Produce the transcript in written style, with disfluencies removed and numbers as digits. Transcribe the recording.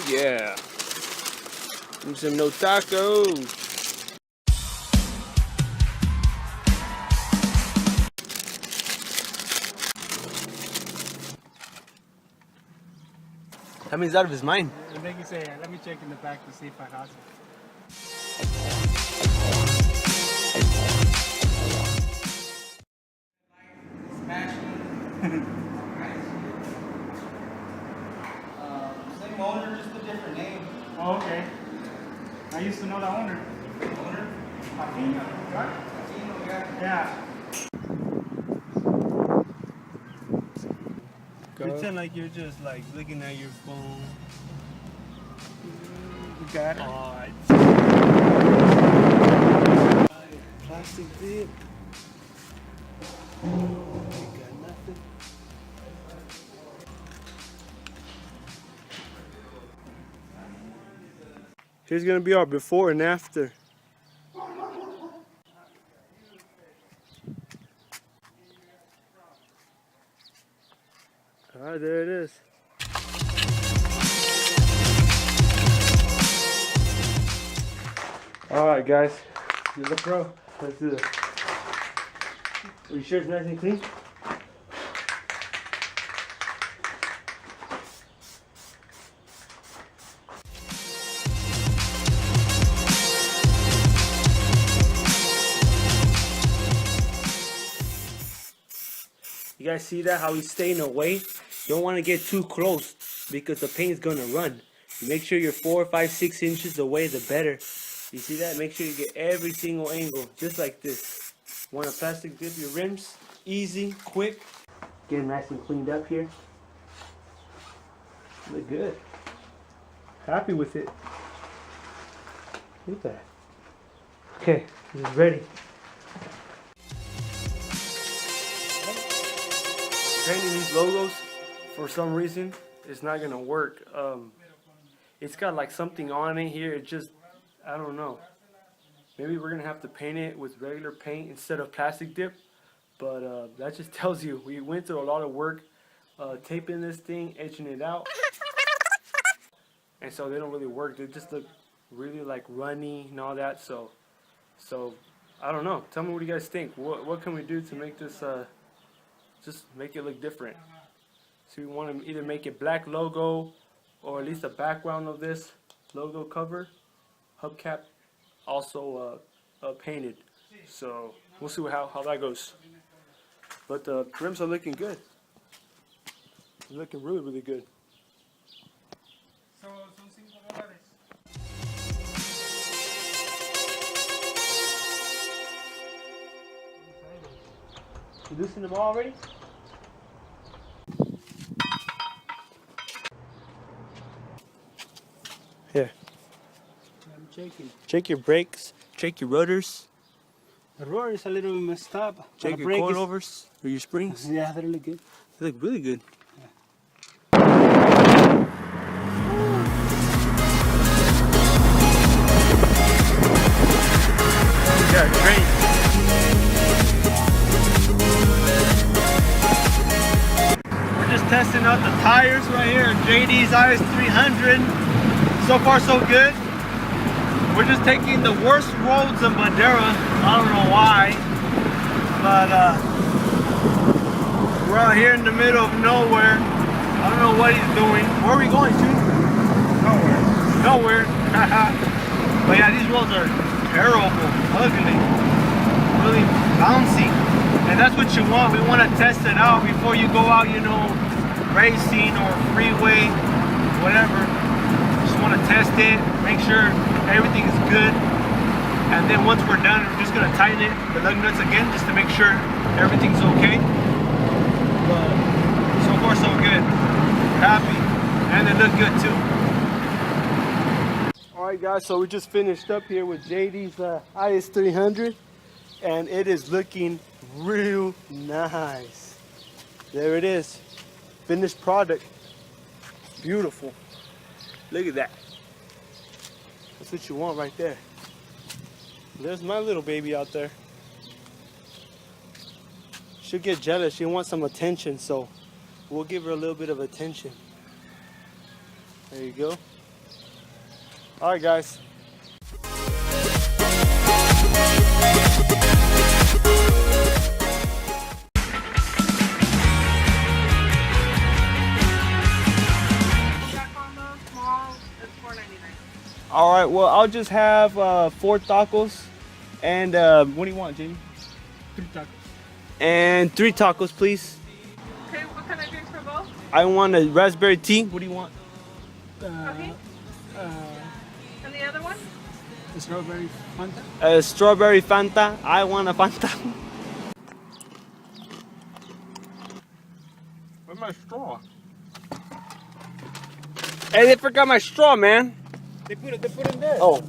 Yeah. Give me some no tacos. That means out of his mind. And then you say, let me check in the back to see if I have it. Same owner, just a different name. Oh, okay. I used to know the owner. Owner? Martino, right? Latino guy. Yeah. Go. Pretend like you're just like looking at your phone. You got it? Alright. Plastic dip. Got nothing. Here's gonna be our before and after. Alright, there it is. Alright guys, you're the pro. Let's do this. Are you sure it's nice and clean? You guys see that? How he's staying away? You don't want to get too close because the paint is gonna run. Make sure you're 4, 5, 6 inches away, the better. You see that? Make sure you get every single angle, just like this. Want to plastic dip your rims? Easy, quick. Get nice and cleaned up here. Look good. Happy with it. Look at that. Okay, this is ready. Painting these logos, for some reason, it's not gonna work. It's got like something on it here. It just, I don't know. Maybe we're gonna have to paint it with regular paint instead of plastic dip. But that just tells you we went through a lot of work taping this thing, etching it out, and so they don't really work. They just look really like runny and all that. So I don't know. Tell me what you guys think. What can we do to make this just make it look different? So we want to either make it black logo or at least a background of this logo cover, hubcap also painted. So we'll see how that goes. But the rims are looking good. They're looking really, really good. So, son $5. You loosened them all already? Here. I'm checking. Check your brakes. Check your rudders. The rotor is a little bit messed up. Check your coilovers or your springs. Yeah, they look good. They look really good. Yeah, great. We're just testing out the tires right here. JD's is300. So far, so good. We're just taking the worst roads in Madera. I don't know why, but we're out here in the middle of nowhere. I don't know what he's doing. Where are we going to? Nowhere. Nowhere. But yeah, these roads are terrible, ugly, really bouncy. And that's what you want. We want to test it out before you go out, you know, racing or freeway, whatever. Just want to test it, make sure everything is good. And then once we're done, we're just gonna tighten it, the lug nuts again, just to make sure everything's okay. But so far so good. Happy. And they look good too. Alright guys, so we just finished up here with JD's is300. And it is looking real nice. There it is. Finished product. Beautiful. Look at that. That's what you want right there. There's my little baby out there. She'll get jealous. She wants some attention, so we'll give her a little bit of attention. There you go. All right, guys. All right, well, I'll just have 4 tacos. And what do you want, Jamie? 3 tacos. And 3 tacos, please. Okay, what kind of drinks for both? I want a raspberry tea. What do you want? Okay. And the other one? Strawberry Fanta. A strawberry Fanta. I want a Fanta. Where's my straw? Hey, they forgot my straw, man. They put it there. Oh.